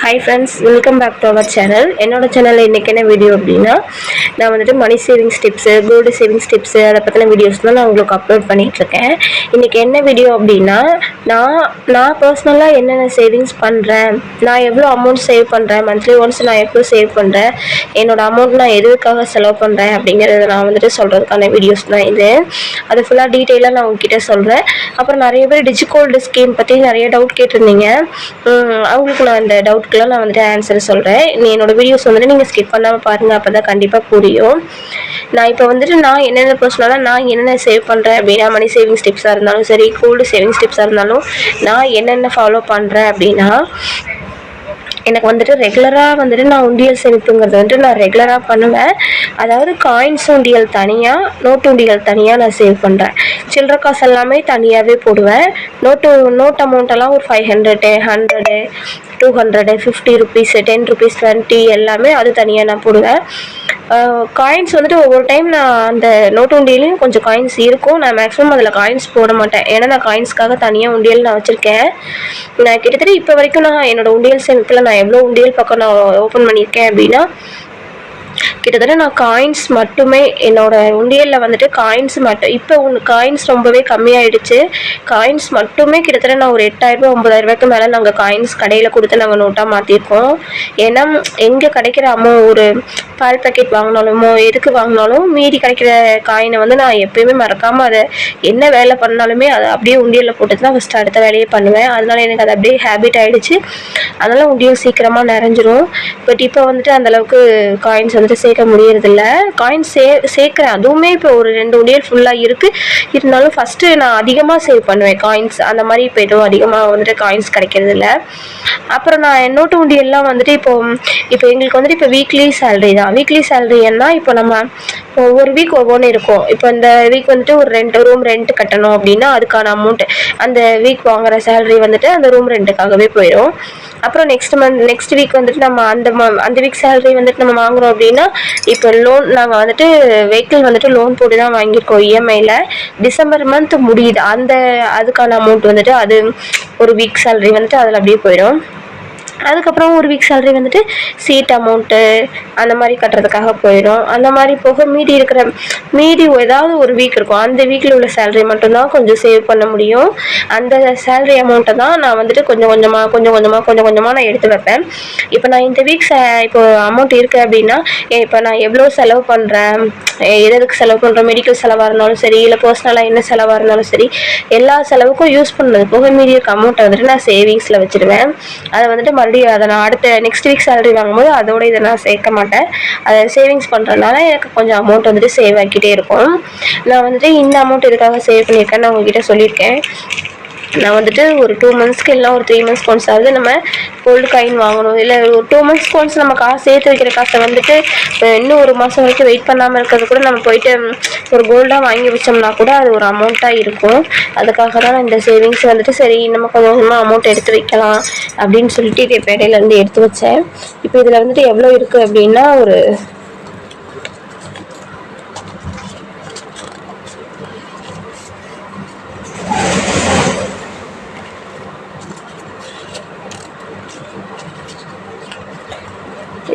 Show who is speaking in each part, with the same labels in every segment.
Speaker 1: Hi friends, welcome back to our channel. என்னோட சேனலில் இன்றைக்கி என்ன வீடியோ அப்படின்னா, நான் வந்துட்டு money savings tips, gold savings tips அதை பற்றின வீடியோஸ் தான் நான் உங்களுக்கு அப்லோட் பண்ணிகிட்ருக்கேன். இன்றைக்கி என்ன வீடியோ அப்படின்னா, நான் பர்சனலாக என்னென்ன சேவிங்ஸ் பண்ணுறேன், நான் எவ்வளோ அமௌண்ட் சேவ் பண்ணுறேன், மந்த்லி ஒன்ஸ் நான் எவ்வளோ சேவ் பண்ணுறேன், என்னோடய அமௌண்ட் நான் எதுக்காக செலவு பண்ணுறேன் அப்படிங்கிறத நான் வந்துட்டு சொல்கிறதுக்கான வீடியோஸ் தான் இது. அது ஃபுல்லாக டீட்டெயிலாக நான் உங்ககிட்ட சொல்கிறேன். அப்புறம் நிறைய பேர் டிஜிகோல்டு ஸ்கீம் பற்றி நிறைய டவுட் கேட்டிருந்தீங்க. அவங்களுக்கு நான் இந்த டவுட்டுக்கெல்லாம் நான் வந்துட்டு ஆன்சர் சொல்கிறேன். என்னோடய வீடியோஸ் வந்துட்டு நீங்கள் ஸ்கிப் பண்ணாமல் பாருங்கள், அப்போ தான் கண்டிப்பாக புரியும். நான் இப்போ வந்துட்டு நான் என்னென்ன பர்சனலாக நான் என்னென்ன சேவ் பண்ணுறேன் அப்படின்னா, மணி சேவிங்ஸ் டிப்ஸாக இருந்தாலும் சரி, கோல்டு சேவிங்ஸ் டிப்ஸாக இருந்தாலும் நான் என்னென்ன ஃபாலோ பண்ணுறேன் அப்படின்னா, எனக்கு வந்துட்டு ரெகுலராக வந்துட்டு நான் உண்டியல் சேமிப்புங்கிறது வந்துட்டு நான் ரெகுலராக பண்ணுவேன். அதாவது காயின்ஸ் உண்டியல் தனியாக, நோட்டு உண்டியல் தனியாக நான் சேவ் பண்ணுறேன். சில்லற காசு எல்லாமே தனியாகவே போடுவேன். நோட் அமௌண்ட்டெல்லாம் ஒரு 500, 100, 200, 50 rupees, 10 rupees, 20 எல்லாமே அது தனியாக நான் போடுவேன். காயின்ஸ் வந்துட்டு ஒவ்வொரு டைம் நான் அந்த நோட்டு உண்டியலையும் கொஞ்சம் காயின்ஸ் இருக்கும். நான் மேக்ஸிமம் அதில் காயின்ஸ் போட மாட்டேன். ஏன்னா நான் காயின்ஸ்க்காக தனியாக உண்டியல் நான் வச்சுருக்கேன். நான் கிட்டத்தட்ட இப்போ வரைக்கும் நான் என்னோடய உண்டியல் சேமிப்பில் நான் எவ்வளோ உண்டியல் பக்கம் நான் ஓப்பன் பண்ணியிருக்கேன் அப்படின்னா, கிட்டத்தட்ட நான் காயின்ஸ் மட்டுமே என்னோடய உண்டியலில் வந்துட்டு காயின்ஸ் மட்டும் இப்போ காயின்ஸ் ரொம்பவே கம்மியாயிடுச்சு. காயின்ஸ் மட்டுமே கிட்டத்தட்ட நான் ஒரு 8,000 9,000 மேலே நாங்கள் காயின்ஸ் கடையில் கொடுத்து நாங்கள் நோட்டாக மாற்றிருக்கோம். ஏன்னா எங்கே கிடைக்கிற ஒரு பால் பேக்கெட் வாங்கினாலுமோ எதுக்கு வாங்கினாலும் மீதி கிடைக்கிற காயினை வந்து நான் எப்போயுமே மறக்காமல் அதை என்ன வேலை பண்ணாலுமே அதை அப்படியே உண்டியலில் போட்டு தான் ஃபஸ்ட்டு அடுத்த வேலையே பண்ணுவேன். அதனால் எனக்கு அது அப்படியே ஹேபிட் ஆகிடுச்சு. அதனால் உண்டியல் சீக்கிரமாக நிறைஞ்சிரும். பட் இப்போ வந்துட்டு அந்தளவுக்கு காயின்ஸ் வந்துட்டு சேர்க்க முடியறதில்ல. காயின்ஸ் சேர்க்குறேன், அதுவுமே இப்போ ஒரு 2 உண்டியல் ஃபுல்லாக இருக்குது. இருந்தாலும் ஃபஸ்ட்டு நான் அதிகமாக சேவ் பண்ணுவேன் காயின்ஸ். அந்த மாதிரி இப்போ எதுவும் அதிகமாக வந்துட்டு காயின்ஸ் கிடைக்கிறது இல்லை. அப்புறம் நான் நோட்டு உண்டியெல்லாம் வந்துட்டு இப்போ எங்களுக்கு வந்துட்டு இப்போ வீக்லி சேலரி தான். வீக்லி சேலரின்னா இப்போ நம்ம ஒவ்வொரு வீக் ஒவ்வொன்று இருக்கும். இப்போ இந்த வீக் வந்துட்டு ஒரு ரூம் ரெண்ட் கட்டணும் அப்படின்னா அதுக்கான அமௌண்ட்டு அந்த வீக் வாங்குகிற சேலரி வந்துட்டு அந்த ரூம் ரெண்ட்டுக்காகவே போயிடும். அப்புறம் நெக்ஸ்ட் வீக் வந்துட்டு நம்ம அந்த வீக் சேலரி வந்துட்டு நம்ம வாங்குகிறோம் அப்படின்னா, இப்போ லோன் நாங்கள் வந்துட்டு வெஹிக்கிள் வந்துட்டு லோன் போட்டு தான் வாங்கியிருக்கோம் இஎம்ஐயில். டிசம்பர் மந்த் முடியுது, அதுக்கான அமௌண்ட் வந்துட்டு அது ஒரு வீக் சேலரி வந்துட்டு அதில் அப்படியே போயிடும். அதுக்கப்புறம் ஒரு வீக் சேலரி வந்துட்டு சீட் அமௌண்ட்டு அந்த மாதிரி கட்டுறதுக்காக போயிடும். அந்த மாதிரி போக மீதி ஏதாவது ஒரு வீக் இருக்கும். அந்த வீக்கில் உள்ள சேலரி மட்டும்தான் கொஞ்சம் சேவ் பண்ண முடியும். அந்த சேலரி அமௌண்ட்டை தான் நான் வந்துட்டு கொஞ்சம் கொஞ்சமாக நான் எடுத்து வைப்பேன். இப்போ நான் இந்த வீக் இப்போ அமௌண்ட் இருக்குது அப்படின்னா, இப்போ நான் எவ்வளோ செலவு பண்ணுறேன், எதுக்கு செலவு பண்ணுறேன், மெடிக்கல் செலவாக இருந்தாலும் சரி, இல்லை பர்சனலாக என்ன செலவாக இருந்தாலும் சரி, எல்லா செலவுக்கும் யூஸ் பண்ணது போக மீதி இருக்க அமௌண்ட்டை வந்துட்டு நான் சேவிங்ஸில் வச்சுருவேன். அதை வந்துட்டு மறுபடியும் அதை நான் அடுத்த நெக்ஸ்ட் வீக் சேலரி வாங்கும்போது அதோட இதை நான் சேர்க்க மாட்டேன். அதை சேவிங்ஸ் பண்ணுறதுனால எனக்கு கொஞ்சம் அமௌண்ட் வந்துட்டு சேவ் ஆகிக்கிட்டே இருக்கும். நான் வந்துட்டு இந்த அமௌண்ட் எதுக்காக சேவ் பண்ணியிருக்கேன்னு நான் உங்ககிட்ட சொல்லியிருக்கேன். நான் வந்துட்டு ஒரு 2 மந்த்ஸ்க்கு இல்லை ஒரு 3 மந்த்ஸ்க்கு ஒன்ஸ் ஆகுது நம்ம கோல்டு காயின் வாங்கணும். இல்லை ஒரு 2 மந்த்ஸ்க்கு ஒன்ஸ் நம்ம காசு சேர்த்து வைக்கிற காசை வந்துட்டு இன்னும் ஒரு மாதம் வரைக்கும் வெயிட் பண்ணாமல் இருக்கிறது கூட நம்ம போயிட்டு ஒரு கோல்டாக வாங்கி வச்சோம்னா கூட அது ஒரு அமௌண்ட்டாக இருக்கும். அதுக்காக தான் இந்த சேவிங்ஸ் வந்துட்டு சரி நம்ம கொஞ்சம் கொஞ்சமாக அமௌண்ட் எடுத்து வைக்கலாம் அப்படின்னு சொல்லிட்டு இது இப்போ இடையிலேருந்து எடுத்து வச்சேன். இப்போ இதில் வந்துட்டு எவ்வளோ இருக்குது அப்படின்னா, ஒரு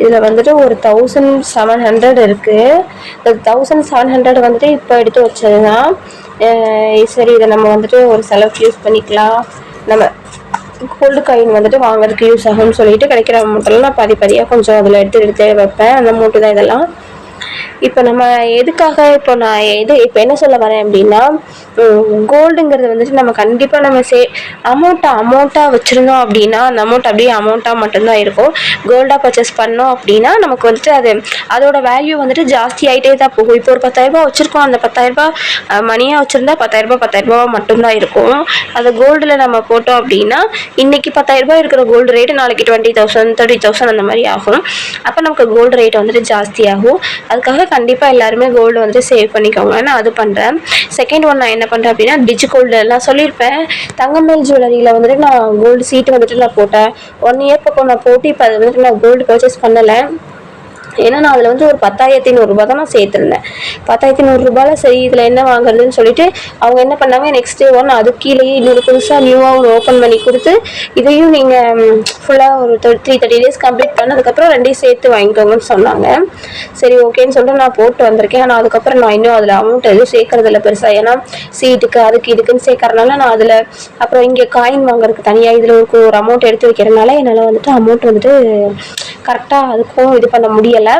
Speaker 1: இதில் வந்துட்டு ஒரு 1700 இருக்குது. இந்த 1700 வந்துட்டு இப்போ எடுத்து வச்சது தான். சரி இதை நம்ம வந்துட்டு ஒரு செலவுக்கு யூஸ் பண்ணிக்கலாம், நம்ம கோல்டு காயின் வந்துட்டு வாங்குறதுக்கு யூஸ் ஆகும்னு சொல்லிட்டு கிடைக்கிற அமௌண்ட்டெல்லாம் நான் பாதியாக கொஞ்சம் அதில் எடுத்து வைப்பேன். அந்த அமௌண்ட்டு தான் இதெல்லாம். இப்போ நம்ம எதுக்காக இப்போ என்ன சொல்ல வரேன் அப்படின்னா, கோல்டுங்கிறது வந்துட்டு நம்ம கண்டிப்பாக நம்ம அமௌண்ட்டாக வச்சுருந்தோம் அப்படின்னா அந்த அமௌண்ட் அப்படியே அமௌண்ட்டாக மட்டும்தான் இருக்கும். கோல்டாக பர்ச்சேஸ் பண்ணோம் அப்படின்னா நமக்கு வந்துட்டு அதோட வேல்யூ வந்துட்டு ஜாஸ்தி ஆகிட்டே தான் போகும். இப்போ ஒரு 10,000 வச்சுருக்கோம், அந்த 10,000 மணியாக வச்சுருந்தா 10,000 மட்டும்தான் இருக்கும். அதை கோல்டில் நம்ம போட்டோம் அப்படின்னா இன்றைக்கி 10,000 இருக்கிற கோல்டு ரேட்டு நாளைக்கு 20,000 30,000 அந்த மாதிரி ஆகும். அப்போ நமக்கு கோல்டு ரேட் வந்துட்டு ஜாஸ்தி ஆகும். அதுக்காக கண்டிப்பாக எல்லாருமே கோல்டு வந்துட்டு சேவ் பண்ணிக்கோங்க. நான் அது பண்ணுறேன். செகண்ட் ஒன் நான் என்ன பண்ணுறேன் அப்படின்னா, டிஜிகோல்டு நான் சொல்லியிருப்பேன். தங்கமேல் ஜுவல்லரியில் வந்துட்டு நான் கோல்டு சீட்டு வந்துட்டு நான் போட்டேன். 1 இயர் பக்கம் நான் போட்டு இப்போ அதை வந்துட்டு நான் கோல்டு பர்ச்சேஸ் பண்ணலை. ஏன்னா நான் அதில் வந்து ஒரு 10,100 தான் நான் சேர்த்துருந்தேன். 10,100 சரி இதில் என்ன வாங்குறதுன்னு சொல்லிட்டு அவங்க என்ன பண்ணாங்க, நெக்ஸ்ட் டே ஒன் அது கீழேயே இன்னொரு புதுசாக நியூவாக ஒன்று ஓப்பன் பண்ணி கொடுத்து இதையும் நீங்கள் ஃபுல்லாக ஒரு 30 days கம்ப்ளீட் பண்ணதுக்கப்புறம் 2 சேர்த்து வாங்கிக்கோங்கன்னு சொன்னாங்க. சரி ஓகேன்னு சொல்லிட்டு நான் போட்டு வந்திருக்கேன். ஆனால் அதுக்கப்புறம் நான் இன்னும் அதில் அமௌண்ட் எதுவும் சேர்க்கறதில்ல பெருசாக. ஏன்னா சீட்டுக்கு அதுக்கு இதுக்குன்னு சேர்க்கறதுனால நான் அதில் அப்புறம் இங்கே காயின் வாங்குறதுக்கு தனியாக இதில் ஒரு அமௌண்ட் எடுத்து வைக்கிறதுனால என்னால் வந்துட்டு அமௌண்ட் வந்துட்டு கரெக்டாக அதுக்கும் இது பண்ண முடியலை.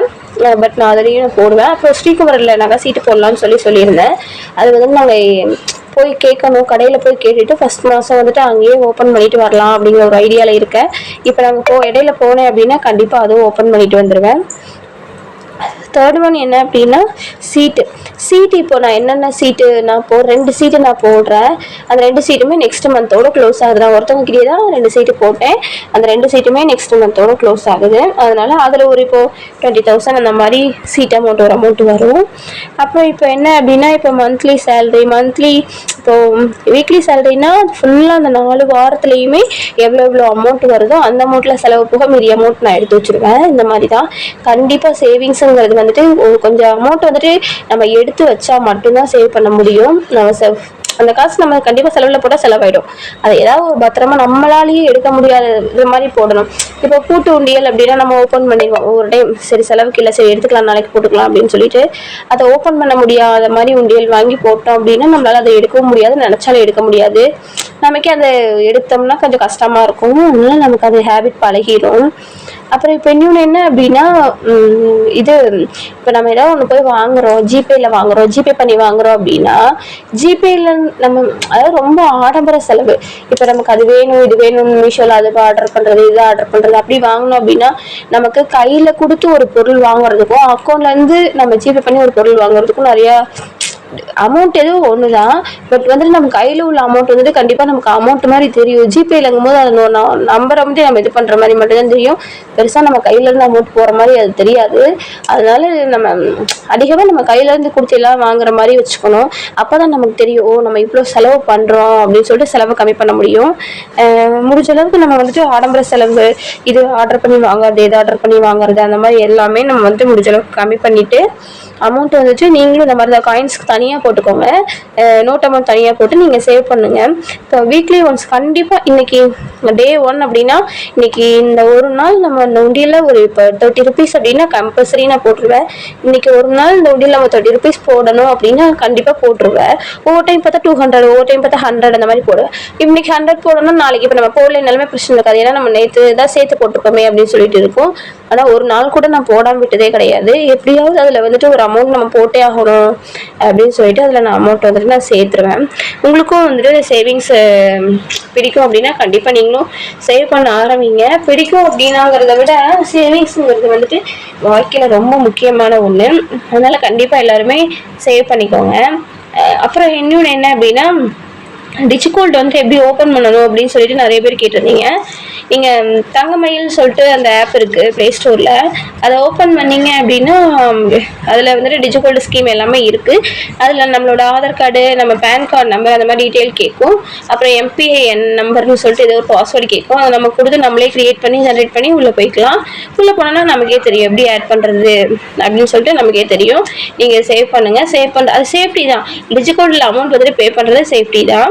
Speaker 1: பட் நான் அதுலேயும் போடுவேன். அப்புறம் ஸ்ரீகுமரில் நகை சீட்டு போடலான்னு சொல்லியிருந்தேன். அது வந்து நாங்கள் போய் கேட்கணும், கடையில் போய் கேட்டுட்டு ஃபஸ்ட் மாதம் வந்துட்டு அங்கேயே ஓப்பன் பண்ணிட்டு வரலாம் அப்படிங்கிற ஒரு ஐடியாவில் இருக்கேன். இப்போ நாங்கள் இடையில போனேன் அப்படின்னா கண்டிப்பாக அதுவும் ஓப்பன் பண்ணிட்டு வந்துடுவேன். தேர்ட் ஒன் என்ன அப்படின்னா சீட்டு இப்போ நான் என்னென்ன சீட்டு நான் 2 சீட்டு நான் போடுறேன். அந்த 2 சீட்டுமே நெக்ஸ்ட் மந்தோட க்ளோஸ் ஆகுது. நான் ஒருத்தவங்க கிட்டே தான் 2 சீட்டு போட்டேன். அந்த 2 சீட்டுமே நெக்ஸ்ட் மந்தோட க்ளோஸ் ஆகுது. அதனால அதில் ஒரு இப்போது 20,000 அந்த மாதிரி சீட் அமௌண்ட் ஒரு அமௌண்ட் வரும். அப்புறம் இப்போ என்ன அப்படின்னா இப்போ மந்த்லி இப்போது வீக்லி சேலரினா ஃபுல்லாக அந்த 4 வாரத்துலேயுமே எவ்வளோ அமௌண்ட் வருதோ அந்த அமௌண்ட்டில் செலவு போக மீதி அமௌண்ட் நான் எடுத்து வச்சுருவேன். இந்த மாதிரி தான் கண்டிப்பாக சேவிங்ஸுங்கிறது வந்துட்டு கொஞ்சம் அமௌண்ட் வந்துட்டு நம்ம எடுத்து வச்சா மட்டும்தான் சேவ் பண்ண முடியும். நம்ம அந்த காசு நம்ம கண்டிப்பாக செலவில் போட்டால் செலவாயிடும். அதை ஏதாவது ஒரு பத்திரமா நம்மளாலேயே எடுக்க முடியாத இது மாதிரி போடணும். இப்போ கூட்டு உண்டியல் அப்படின்னா நம்ம ஓப்பன் பண்ணிடுவோம் ஒரு டைம், சரி செலவுக்கு இல்லை, சரி எடுத்துக்கலாம் நாளைக்கு போட்டுக்கலாம் அப்படின்னு சொல்லிட்டு அதை ஓப்பன் பண்ண முடியாத மாதிரி உண்டியல் வாங்கி போட்டோம் அப்படின்னா நம்மளால அதை எடுக்கவும் முடியாது, நினச்சாலும் எடுக்க முடியாது. நமக்கே அதை எடுத்தோம்னா கொஞ்சம் கஷ்டமாக இருக்கும். அதனால நமக்கு அது ஹேபிட் பழகிடும். அப்புறம் இப்போ இன்னொன்று என்ன அப்படின்னா இது இப்போ நம்ம ஏதாவது ஒன்று போய் வாங்குகிறோம், ஜிபே பண்ணி வாங்குகிறோம் அப்படின்னா ஜிபேயில் நம்ம அதாவது ரொம்ப ஆடம்பர செலவு. இப்போ நமக்கு அது வேணும் இது வேணும்னு மீஷோவில் அது ஆர்டர் பண்ணுறது இது ஆர்டர் பண்ணுறது அப்படி வாங்கினோம் அப்படின்னா நமக்கு கையில் கொடுத்து ஒரு பொருள் வாங்குறதுக்கும் அக்கௌண்ட்லேருந்து நம்ம ஜிபே பண்ணி ஒரு பொருள் வாங்குறதுக்கும் நிறையா அமௌண்ட் எதுவும் ஒன்று தான். பட் வந்துட்டு நம்ம கையில் உள்ள அமௌண்ட் வந்துட்டு கண்டிப்பாக நமக்கு அமௌண்ட் மாதிரி தெரியும். ஜிபேலங்கும் போது அது நம்பரை வந்து நம்ம இது பண்ணுற மாதிரி மட்டும்தான் தெரியும். பெருசாக நம்ம கையிலேருந்து அமௌண்ட் போகிற மாதிரி அது தெரியாது. அதனால நம்ம அதிகமாக நம்ம கையிலேருந்து கொடுத்து எல்லாம் வாங்குற மாதிரி வச்சுக்கணும். அப்போ தான் நமக்கு தெரியும் நம்ம இவ்வளோ செலவு பண்ணுறோம் அப்படின்னு சொல்லிட்டு செலவு கம்மி பண்ண முடியும். முடிஞ்ச அளவுக்கு நம்ம வந்துட்டு ஆடம்பர செலவு இது ஆர்டர் பண்ணி வாங்குறது இது ஆர்டர் பண்ணி வாங்குறது அந்த மாதிரி எல்லாமே நம்ம வந்துட்டு முடிஞ்ச அளவுக்கு கம்மி பண்ணிவிட்டு அமௌண்ட் வந்துட்டு நீங்களும் இந்த மாதிரி தான் காயின்ஸ்க்கு தனியாக போட்டுக்கோங்க, நோட் அமௌண்ட் தனியாக போட்டு நீங்கள் சேவ் பண்ணுங்கள். இப்போ வீக்லி ஒன்ஸ் கண்டிப்பாக இன்றைக்கி டே 1 அப்படின்னா இன்றைக்கி இந்த ஒரு நாள் நம்ம இந்த உண்டியில் ஒரு இப்போ 30 rupees அப்படின்னா கம்பல்சரி நான் போட்டுருவேன். இன்றைக்கி ஒரு நாள் இந்த உண்டியில் நம்ம 30 rupees போடணும் அப்படின்னா கண்டிப்பாக போட்டுருவேன். ஒவ்வொரு டைம் பார்த்தா 200, ஒவ்வொரு டைம் பார்த்தா 100 அந்த மாதிரி போடுவேன். இன்றைக்கி 100 போடணும், நாளைக்கு இப்போ நம்ம போடலைனாலுமே பிரச்சனை இருக்காது. ஏன்னா நம்ம நேற்று தான் சேர்த்து போட்டிருக்கோமே அப்படின்னு சொல்லிட்டு இருக்கும். ஆனால் ஒரு நாள் கூட நான் போடாமல் விட்டதே கிடையாது. எப்படியாவது அதில் வந்துட்டு ஒரு அமௌண்ட் நம்ம போட்டே ஆகணும் அப்படின்னு சொல்லிட்டு அதில் நான் அமௌண்ட் வந்துட்டு நான் சேர்த்துருவேன். உங்களுக்கும் வந்துட்டு சேவிங்ஸ் பிடிக்கும் அப்படின்னா கண்டிப்பாக நீங்களும் சேவ் பண்ண ஆரம்பிங்க. பிடிக்கும் அப்படின்னாங்கிறத விட சேவிங்ஸுங்கிறது வந்துட்டு வாழ்க்கையில் ரொம்ப முக்கியமான ஒன்று. அதனால் கண்டிப்பாக எல்லாருமே சேவ் பண்ணிக்கோங்க. அப்புறம் இன்னொன்று என்ன அப்படின்னா டிஜிகோல்டு வந்து எப்படி ஓப்பன் பண்ணணும் அப்படின்னு சொல்லிட்டு நிறைய பேர் கேட்டிருந்தீங்க. நீங்கள் தங்கமயில்னு சொல்லிட்டு அந்த ஆப் இருக்குது ப்ளே ஸ்டோரில், அதை ஓப்பன் பண்ணிங்க அப்படின்னா அதில் வந்துட்டு டிஜிகோல்டு ஸ்கீம் எல்லாமே இருக்குது. அதில் நம்மளோட ஆதார் கார்டு நம்ம பேன் கார்டு நம்பர் அந்த மாதிரி டீட்டெயில் கேட்கும். அப்புறம் எம்பிஐஎன் நம்பர்னு சொல்லிட்டு ஏதோ ஒரு பாஸ்வேர்டு கேட்கும். அதை நம்ம கொடுத்து நம்மளே க்ரியேட் பண்ணி ஜென்ரேட் பண்ணி உள்ளே போய்க்கலாம். உள்ளே போனோன்னா நமக்கே தெரியும் எப்படி ஆட் பண்ணுறது அப்படின்னு சொல்லிட்டு நமக்கே தெரியும். நீங்கள் சேவ் பண்ணுங்கள். அது சேஃப்டி தான். டிஜிகோல்டில் அமௌண்ட் வந்துட்டு பே பண்ணுறது சேஃப்டி தான்.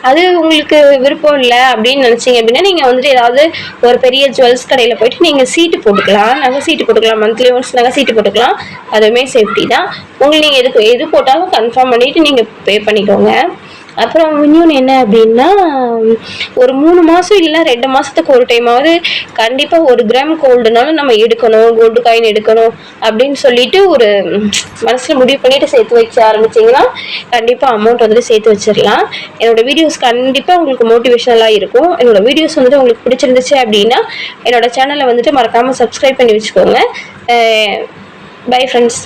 Speaker 1: அது உங்களுக்கு விருப்பம் இல்லை அப்படின்னு நினச்சிங்க அப்படின்னா நீங்கள் வந்துட்டு ஏதாவது ஒரு பெரிய ஜுவல்ஸ் கடையில் போயிட்டு நீங்கள் சீட்டு போட்டுக்கலாம், நகை சீட்டு போட்டுக்கலாம், மந்த்லி ஒன்ஸ் நகை சீட்டு போட்டுக்கலாம். அதுவுமே சேஃப்டி தான். உங்களுக்கு நீங்கள் எது போட்டாலும் கன்ஃபார்ம் பண்ணிவிட்டு நீங்கள் பே பண்ணிக்கோங்க. அப்புறம் இன்னொன்று என்ன அப்படின்னா ஒரு 3 மாதம் இல்லைன்னா 2 மாதத்துக்கு ஒரு டைமாவது கண்டிப்பாக 1 கிராம் கோல்டுனாலும் நம்ம எடுக்கணும், கோல்டு காயின் எடுக்கணும் அப்படின்னு சொல்லிட்டு ஒரு மனசில் முடிவு பண்ணிட்டு சேர்த்து வைக்க ஆரம்பிச்சிங்கன்னா கண்டிப்பாக அமௌண்ட் வந்துட்டு சேர்த்து வச்சிடலாம். என்னோடய வீடியோஸ் கண்டிப்பாக உங்களுக்கு மோட்டிவேஷனலாக இருக்கும். என்னோடய வீடியோஸ் வந்துட்டு உங்களுக்கு பிடிச்சிருந்துச்சு அப்படின்னா என்னோடய சேனலை வந்துட்டு மறக்காமல் சப்ஸ்கிரைப் பண்ணி வச்சுக்கோங்க. Bye friends.